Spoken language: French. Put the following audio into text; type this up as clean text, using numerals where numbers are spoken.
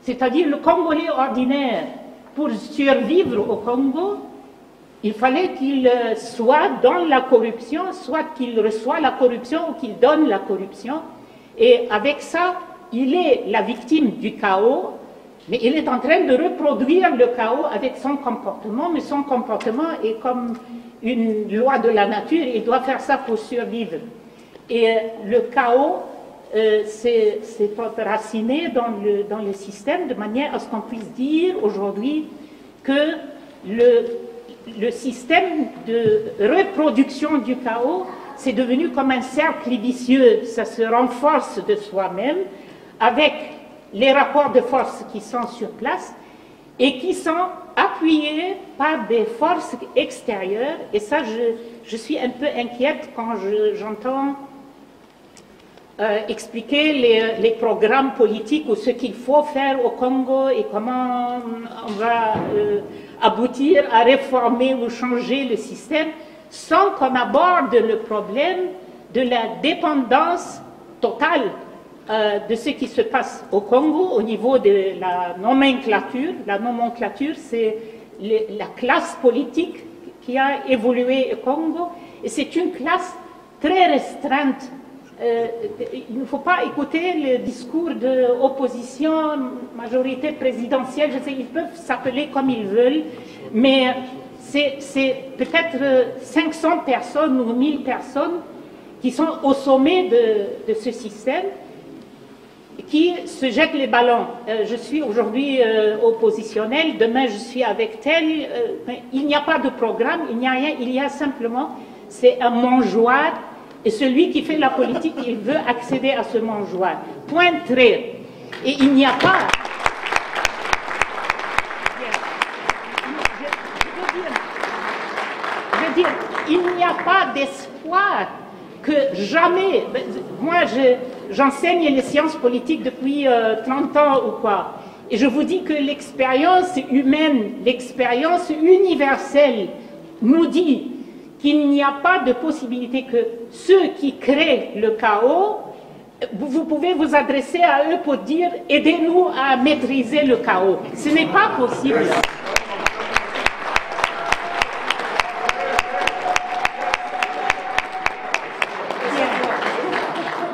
C'est-à-dire le Congolais ordinaire, pour survivre au Congo, il fallait qu'il soit dans la corruption, soit qu'il reçoit la corruption ou qu'il donne la corruption. Et avec ça, il est la victime du chaos, mais il est en train de reproduire le chaos avec son comportement, mais son comportement est comme une loi de la nature, il doit faire ça pour survivre. Et le chaos s'est enraciné dans le système de manière à ce qu'on puisse dire aujourd'hui que le système de reproduction du chaos, c'est devenu comme un cercle vicieux, ça se renforce de soi-même avec les rapports de force qui sont sur place et qui sont appuyés par des forces extérieures. Et ça, je suis un peu inquiète quand j'entends expliquer les programmes politiques ou ce qu'il faut faire au Congo et comment on va aboutir à réformer ou changer le système sans qu'on aborde le problème de la dépendance totale de ce qui se passe au Congo au niveau de la nomenclature. La nomenclature, c'est la classe politique qui a évolué au Congo et c'est une classe très restreinte. Il ne faut pas écouter le discours de opposition, majorité présidentielle, je sais, ils peuvent s'appeler comme ils veulent, mais c'est peut-être 500 personnes ou 1000 personnes qui sont au sommet de ce système, qui se jettent les ballons. Je suis aujourd'hui oppositionnelle, demain je suis avec tel. Il n'y a pas de programme, il n'y a rien, il y a simplement, c'est un mangeoire. Et celui qui fait la politique, il veut accéder à ce mangeoire. Point trait. Et il n'y a pas... Je veux dire, il n'y a pas d'espoir que jamais... Moi, j'enseigne les sciences politiques depuis 30 ans ou quoi. Et je vous dis que l'expérience humaine, l'expérience universelle nous dit qu'il n'y a pas de possibilité que ceux qui créent le chaos, vous pouvez vous adresser à eux pour dire « aidez-nous à maîtriser le chaos ». Ce n'est pas possible.